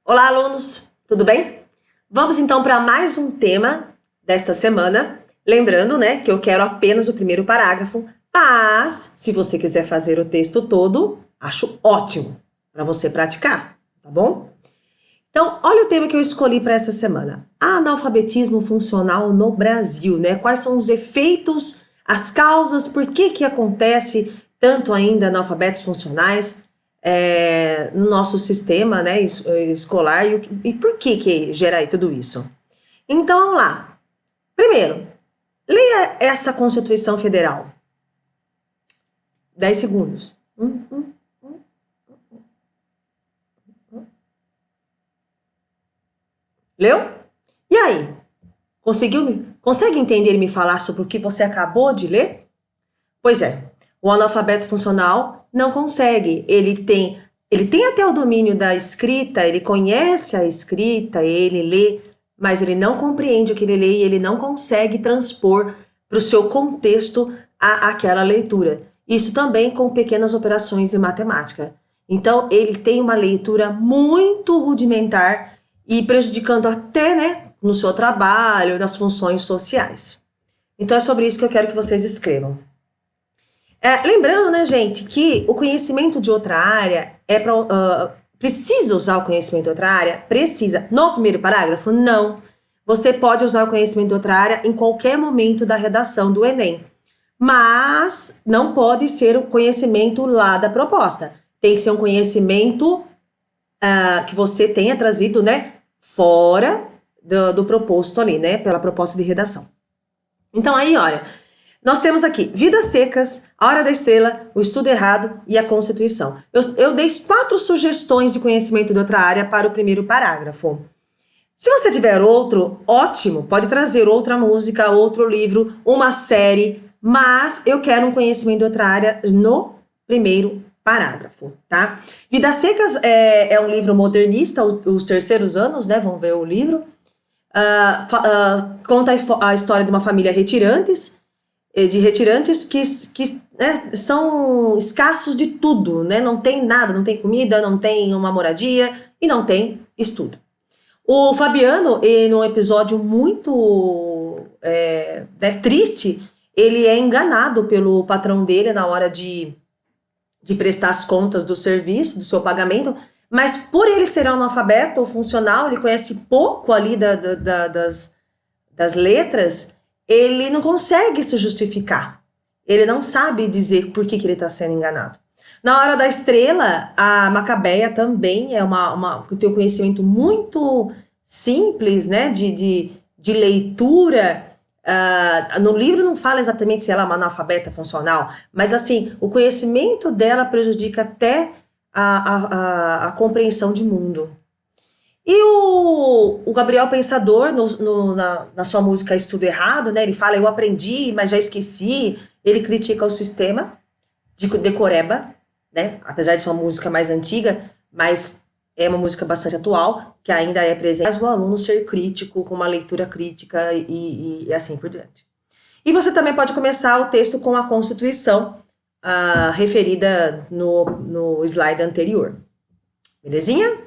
Olá, alunos, tudo bem? Vamos então para mais um tema desta semana. Lembrando, né, que eu quero apenas o primeiro parágrafo, mas se você quiser fazer o texto todo, acho ótimo para você praticar, tá bom? Então, olha o tema que eu escolhi para essa semana. Analfabetismo funcional no Brasil, né? Quais são os efeitos, as causas, por que acontece tanto ainda analfabetos funcionais no nosso sistema, né, escolar e por que gera aí tudo isso? Então, vamos lá. Primeiro, leia essa Constituição Federal. 10 segundos. Leu? E aí? Consegue entender e me falar sobre o que você acabou de ler? Pois é, o analfabeto funcional não consegue. Ele tem até o domínio da escrita, ele conhece a escrita, ele lê, mas ele não compreende o que ele lê e ele não consegue transpor para o seu contexto aquela leitura. Isso também com pequenas operações de matemática. Então, ele tem uma leitura muito rudimentar e prejudicando até, né, no seu trabalho, nas funções sociais. Então, é sobre isso que eu quero que vocês escrevam. Lembrando, né, gente, que o conhecimento de outra área precisa usar o conhecimento de outra área? Precisa. No primeiro parágrafo? Não. Você pode usar o conhecimento de outra área em qualquer momento da redação do Enem. Mas não pode ser o conhecimento lá da proposta. Tem que ser um conhecimento que você tenha trazido, né, fora do proposto ali, né, pela proposta de redação. Então aí, olha, nós temos aqui Vidas Secas, A Hora da Estrela, O Estudo Errado e a Constituição. Eu dei 4 sugestões de conhecimento de outra área para o primeiro parágrafo. Se você tiver outro, ótimo, pode trazer outra música, outro livro, uma série, mas eu quero um conhecimento de outra área no primeiro parágrafo, tá? Vidas Secas é um livro modernista, os terceiros anos, né, vão ver o livro. Conta a história de uma família de retirantes que né, são escassos de tudo, né? Não tem nada, não tem comida, não tem uma moradia e não tem estudo. O Fabiano, num episódio muito triste, ele é enganado pelo patrão dele na hora de prestar as contas do serviço, do seu pagamento, mas por ele ser analfabeto ou funcional, ele conhece pouco ali das letras, ele não consegue se justificar. Ele não sabe dizer por que ele está sendo enganado. Na Hora da Estrela, a Macabeia também tem um conhecimento muito simples, né, de leitura. No livro não fala exatamente se ela é uma analfabeta funcional, mas assim, o conhecimento dela prejudica até a compreensão de mundo. E o Gabriel Pensador, na sua música Estudo Errado, né, ele fala, eu aprendi, mas já esqueci. Ele critica o sistema de decoreba, né, apesar de ser uma música mais antiga, mas é uma música bastante atual, que ainda é presente. Faz o aluno ser crítico, com uma leitura crítica e assim por diante. E você também pode começar o texto com a Constituição, referida no slide anterior. Belezinha?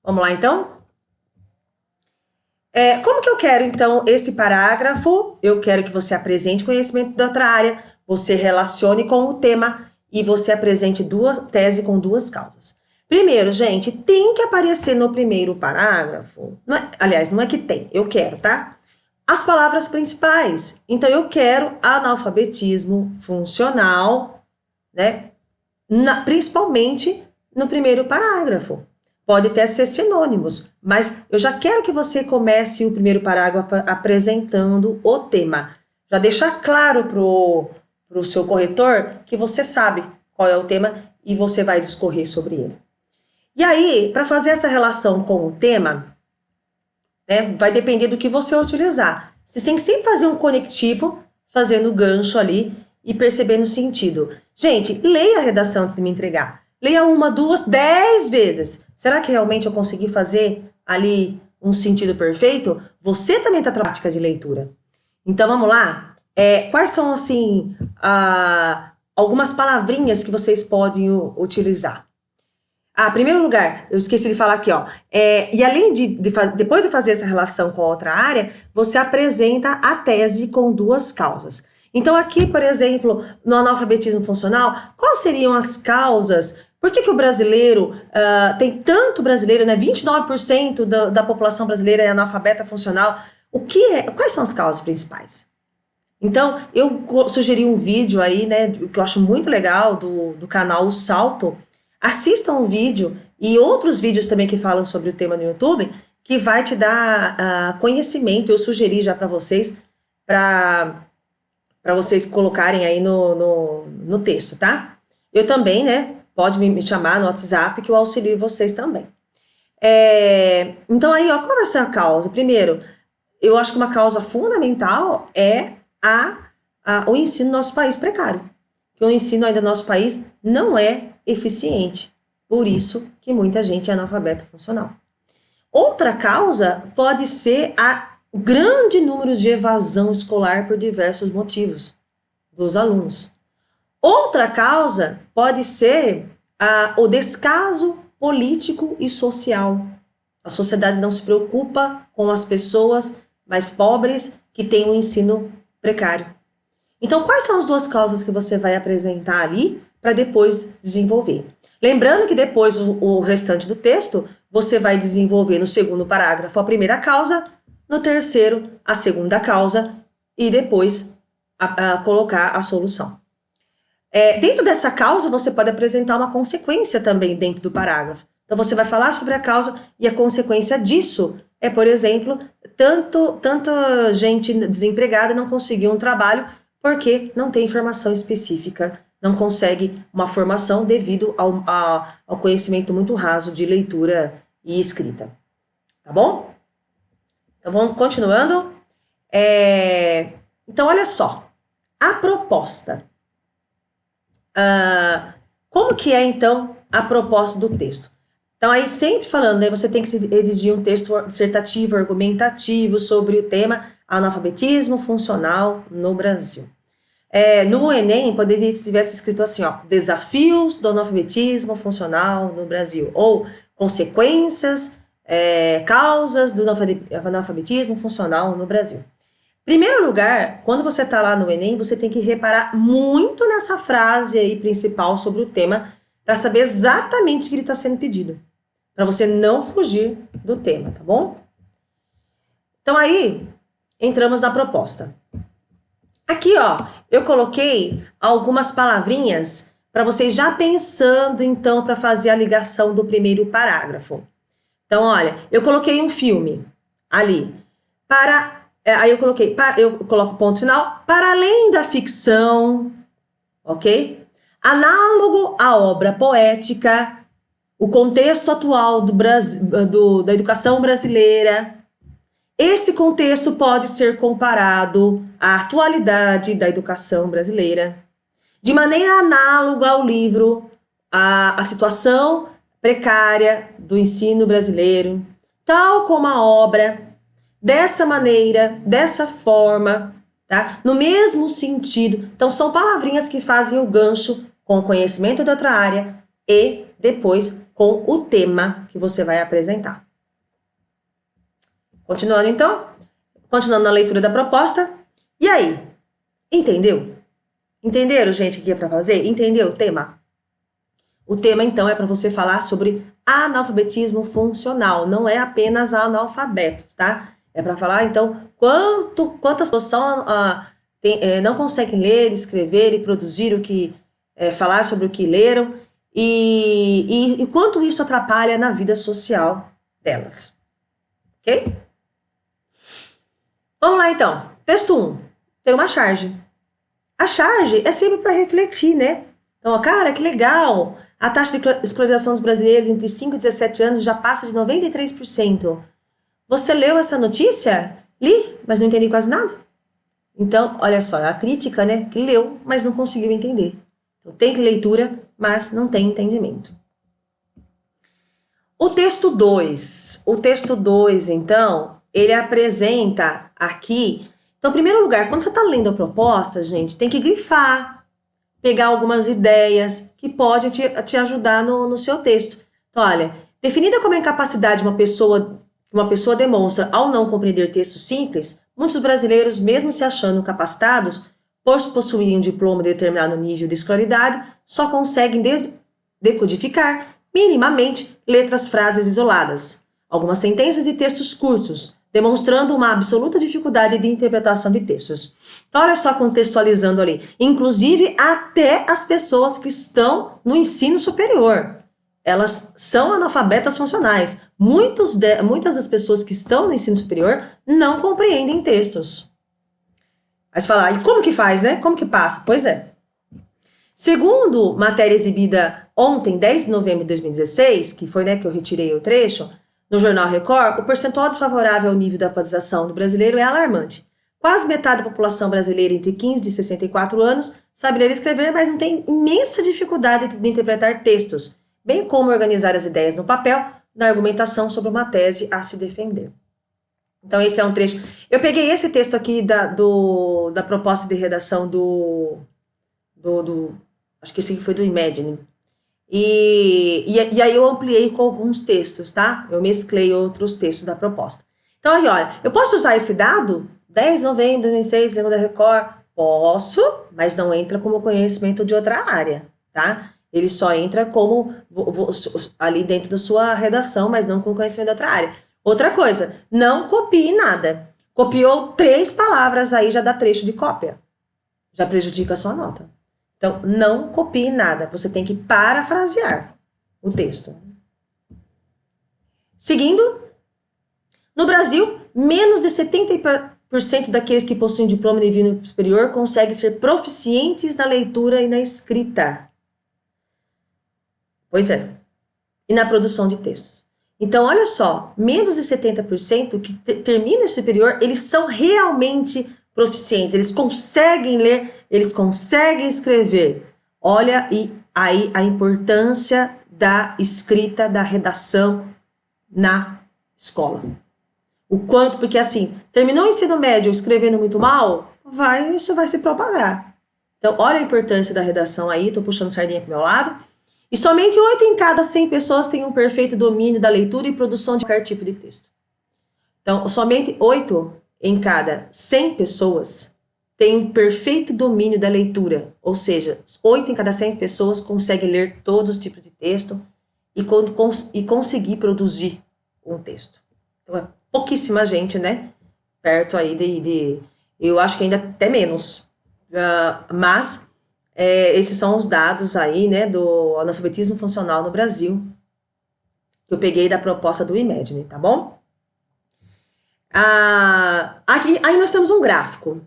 Vamos lá, então? Como que eu quero, então, esse parágrafo? Eu quero que você apresente conhecimento da outra área, você relacione com o tema e você apresente tese com 2 causas. Primeiro, gente, tem que aparecer no primeiro parágrafo, aliás, não é que tem, eu quero, tá? As palavras principais. Então, eu quero analfabetismo funcional, né? Principalmente no primeiro parágrafo. Pode até ser sinônimos, mas eu já quero que você comece o primeiro parágrafo apresentando o tema. Já deixar claro pro seu corretor que você sabe qual é o tema e você vai discorrer sobre ele. E aí, para fazer essa relação com o tema, né, vai depender do que você utilizar. Você tem que sempre fazer um conectivo, fazendo gancho ali e percebendo o sentido. Gente, leia a redação antes de me entregar. Leia 1, 2, 10 vezes. Será que realmente eu consegui fazer ali um sentido perfeito? Você também está trabalhando prática de leitura. Então, vamos lá? Quais são, assim, algumas palavrinhas que vocês podem utilizar? Em primeiro lugar, eu esqueci de falar aqui, ó. E além depois de fazer essa relação com a outra área, você apresenta a tese com duas causas. Então, aqui, por exemplo, no analfabetismo funcional, quais seriam as causas? Por que o brasileiro, tem tanto brasileiro, né? 29% da população brasileira é analfabeta funcional. Quais são as causas principais? Então, eu sugeri um vídeo aí, né, que eu acho muito legal, do canal O Salto. Assistam o vídeo e outros vídeos também que falam sobre o tema no YouTube, que vai te dar conhecimento. Eu sugeri já para vocês vocês colocarem aí no texto, tá? Eu também, né, pode me chamar no WhatsApp que eu auxilio vocês também. Então aí, ó, qual vai ser a causa? Primeiro, eu acho que uma causa fundamental é o ensino no nosso país precário. Que o ensino ainda no nosso país não é eficiente. Por isso que muita gente é analfabeto funcional. Outra causa pode ser o grande número de evasão escolar por diversos motivos dos alunos. Outra causa pode ser o descaso político e social. A sociedade não se preocupa com as pessoas mais pobres que têm um ensino precário. Então, quais são as duas causas que você vai apresentar ali para depois desenvolver? Lembrando que depois o restante do texto você vai desenvolver no segundo parágrafo a primeira causa, no terceiro a segunda causa e depois colocar a solução. Dentro dessa causa você pode apresentar uma consequência também dentro do parágrafo. Então você vai falar sobre a causa e a consequência disso é, por exemplo, tanta gente desempregada não conseguiu um trabalho porque não tem informação específica, não consegue uma formação devido ao conhecimento muito raso de leitura e escrita. Tá bom? Então, vamos continuando. Então, olha só. A proposta. Como que é, então, a proposta do texto? Então, aí sempre falando, né, você tem que redigir um texto dissertativo, argumentativo sobre o tema analfabetismo funcional no Brasil. No Enem, poderia que tivesse escrito assim, ó, desafios do analfabetismo funcional no Brasil, ou consequências, causas do analfabetismo funcional no Brasil. Em primeiro lugar, quando você está lá no Enem, você tem que reparar muito nessa frase aí principal sobre o tema, para saber exatamente o que ele está sendo pedido, para você não fugir do tema, tá bom? Então aí, entramos na proposta. Aqui, ó, eu coloquei algumas palavrinhas para vocês já pensando, então, para fazer a ligação do primeiro parágrafo. Então, olha, eu coloquei um filme ali. Aí eu coloco ponto final, para além da ficção, ok? Análogo à obra poética, o contexto atual da educação brasileira. Esse contexto pode ser comparado à atualidade da educação brasileira. De maneira análoga ao livro, a situação precária do ensino brasileiro, tal como a obra, dessa maneira, dessa forma, tá? No mesmo sentido. Então, são palavrinhas que fazem o gancho com o conhecimento da outra área e depois com o tema que você vai apresentar. Continuando, então. Continuando na leitura da proposta. E aí? Entendeu? Entenderam, gente, o que é para fazer? Entendeu o tema? O tema, então, é para você falar sobre analfabetismo funcional. Não é apenas analfabetos, tá? É para falar, então, quantas pessoas não conseguem ler, escrever e produzir falar sobre o que leram e quanto isso atrapalha na vida social delas. Ok? Vamos lá, então. Texto 1. Tem uma charge. A charge é sempre para refletir, né? Então, cara, que legal. A taxa de escolarização dos brasileiros entre 5 e 17 anos já passa de 93%. Você leu essa notícia? Li, mas não entendi quase nada. Então, olha só, a crítica, né? Que leu, mas não conseguiu entender. Então, tem leitura, mas não tem entendimento. O texto 2. O texto 2, então, ele apresenta aqui... Então, em primeiro lugar, quando você está lendo a proposta, gente, tem que grifar, pegar algumas ideias que podem te ajudar no seu texto. Então, olha, definida como a incapacidade que uma pessoa demonstra ao não compreender textos simples, muitos brasileiros, mesmo se achando capacitados, por possuírem um diploma de determinado nível de escolaridade, só conseguem decodificar minimamente letras, frases isoladas, algumas sentenças e textos curtos, demonstrando uma absoluta dificuldade de interpretação de textos. Então, olha só, contextualizando ali, inclusive até as pessoas que estão no ensino superior, elas são analfabetas funcionais. Muitas das pessoas que estão no ensino superior não compreendem textos. Aí você fala, e como que faz, né? Como que passa? Pois é. Segundo matéria exibida ontem, 10 de novembro de 2016, que foi, né, que eu retirei o trecho, no Jornal Record, o percentual desfavorável ao nível da alfabetização do brasileiro é alarmante. Quase metade da população brasileira entre 15 e 64 anos sabe ler e escrever, mas não tem imensa dificuldade de interpretar textos, bem como organizar as ideias no papel, na argumentação sobre uma tese a se defender. Então, esse é um trecho. Eu peguei esse texto aqui da proposta de redação acho que esse aqui foi do Imagine. E aí eu ampliei com alguns textos, tá? Eu mesclei outros textos da proposta. Então, aí, olha, eu posso usar esse dado? 10 de novembro de 2006, segundo a Record? Posso, mas não entra como conhecimento de outra área, tá? Ele só entra como ali dentro da sua redação, mas não com conhecimento de outra área. Outra coisa, não copie nada. Copiou 3 palavras, aí já dá trecho de cópia. Já prejudica a sua nota. Então, não copie nada. Você tem que parafrasear o texto. Seguindo, no Brasil, menos de 70% daqueles que possuem diploma de nível superior conseguem ser proficientes na leitura e na escrita. Pois é. E na produção de textos. Então, olha só, menos de 70% que terminam o superior, eles são realmente proficientes, eles conseguem ler, eles conseguem escrever. Olha e aí a importância da escrita, da redação na escola. O quanto, porque assim, terminou o ensino médio escrevendo muito mal, isso vai se propagar. Então, olha a importância da redação aí, tô puxando sardinha pro meu lado. E somente 8 em cada 100 pessoas têm um perfeito domínio da leitura e produção de qualquer tipo de texto. Então, somente 8 em cada 100 pessoas têm um perfeito domínio da leitura. Ou seja, 8 em cada 100 pessoas conseguem ler todos os tipos de texto e conseguir produzir um texto. Então, é pouquíssima gente, né? Perto aí eu acho que ainda até menos. Mas esses são os dados aí, né, do analfabetismo funcional no Brasil, que eu peguei da proposta do Imagine, tá bom? Aqui, aí nós temos um gráfico.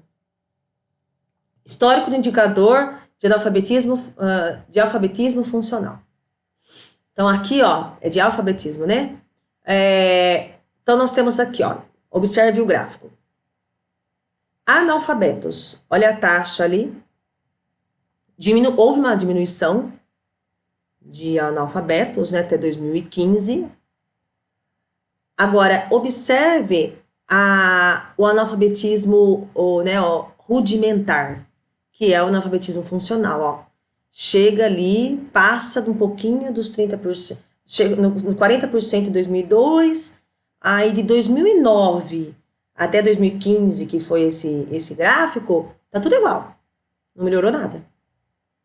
Histórico do indicador de alfabetismo funcional. Então, aqui, ó, é de alfabetismo, né? Então, nós temos aqui, ó, observe o gráfico. Analfabetos, olha a taxa ali. Houve uma diminuição de analfabetos, né, até 2015. Agora, observe o analfabetismo rudimentar, que é o analfabetismo funcional, ó. Chega ali, passa um pouquinho dos 30%, chega no 40% em 2002, aí de 2009 até 2015, que foi esse gráfico, tá tudo igual, não melhorou nada.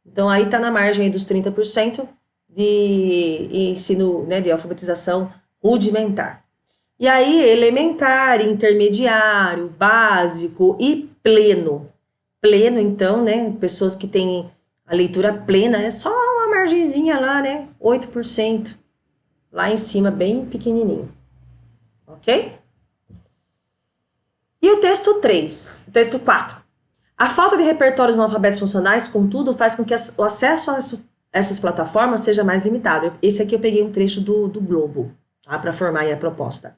Então, aí tá na margem dos 30% de ensino, né, de alfabetização rudimentar. E aí, elementar, intermediário, básico e pleno. Pleno, então, né, pessoas que têm a leitura plena, é só uma margenzinha lá, né, 8%. Lá em cima, bem pequenininho. Ok? E o texto 3, o texto 4. A falta de repertórios analfabetos funcionais, contudo, faz com que o acesso a essas plataformas seja mais limitado. Esse aqui eu peguei um trecho do Globo, tá, para formar aí a proposta.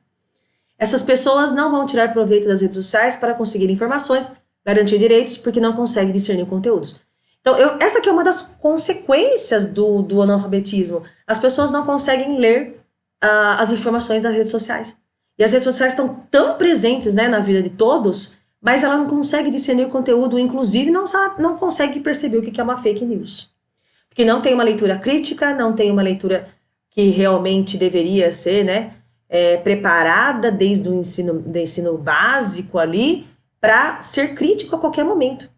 Essas pessoas não vão tirar proveito das redes sociais para conseguir informações, garantir direitos, porque não conseguem discernir conteúdos. Então, essa aqui é uma das consequências do analfabetismo. As pessoas não conseguem ler as informações das redes sociais. E as redes sociais estão tão presentes, né, na vida de todos, mas ela não consegue discernir o conteúdo, inclusive não consegue perceber o que é uma fake news. Porque não tem uma leitura crítica, não tem uma leitura que realmente deveria ser, né, preparada desde o ensino básico ali para ser crítico a qualquer momento.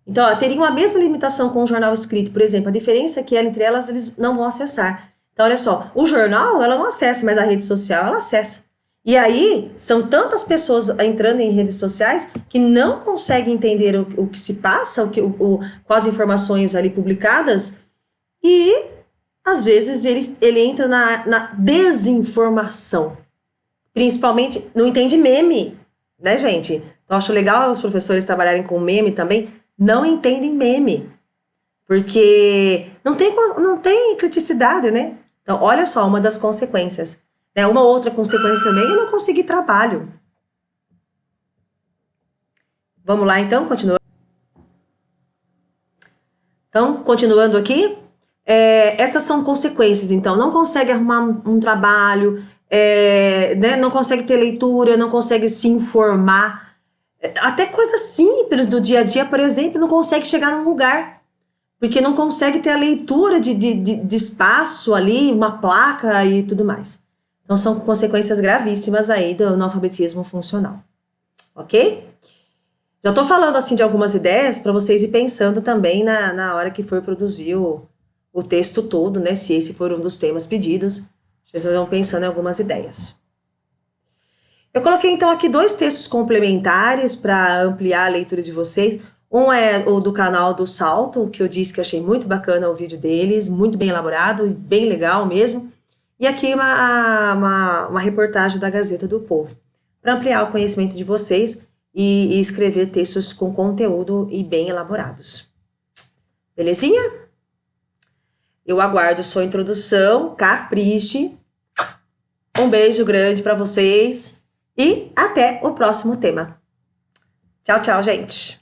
Então, ó, teria uma mesma limitação com o jornal escrito, por exemplo, a diferença é que entre elas eles não vão acessar. Então, olha só, o jornal ela não acessa, mas a rede social ela acessa. E aí, são tantas pessoas entrando em redes sociais que não conseguem entender o que se passa, com as informações ali publicadas, e às vezes ele entra na desinformação. Principalmente, não entende meme, né, gente? Eu acho legal os professores trabalharem com meme também, não entendem meme, porque não tem criticidade, né? Então, olha só, uma das consequências. Né? Uma outra consequência também é não conseguir trabalho. Vamos lá, então, continuando. Então, continuando aqui, essas são consequências, então, não consegue arrumar um trabalho, né? Não consegue ter leitura, não consegue se informar, até coisas simples do dia a dia, por exemplo, não consegue chegar num lugar, porque não consegue ter a leitura de espaço ali, uma placa e tudo mais. Então, são consequências gravíssimas aí do analfabetismo funcional, ok? Já estou falando assim de algumas ideias para vocês ir pensando também na hora que for produzir o texto todo, né? Se esse for um dos temas pedidos, vocês vão pensando em algumas ideias. Eu coloquei então aqui 2 textos complementares para ampliar a leitura de vocês. Um é o do canal do Salto, que eu disse que achei muito bacana o vídeo deles, muito bem elaborado e bem legal mesmo. E aqui uma reportagem da Gazeta do Povo, para ampliar o conhecimento de vocês e escrever textos com conteúdo e bem elaborados. Belezinha? Eu aguardo sua introdução, capriche. Um beijo grande para vocês e até o próximo tema. Tchau, tchau, gente!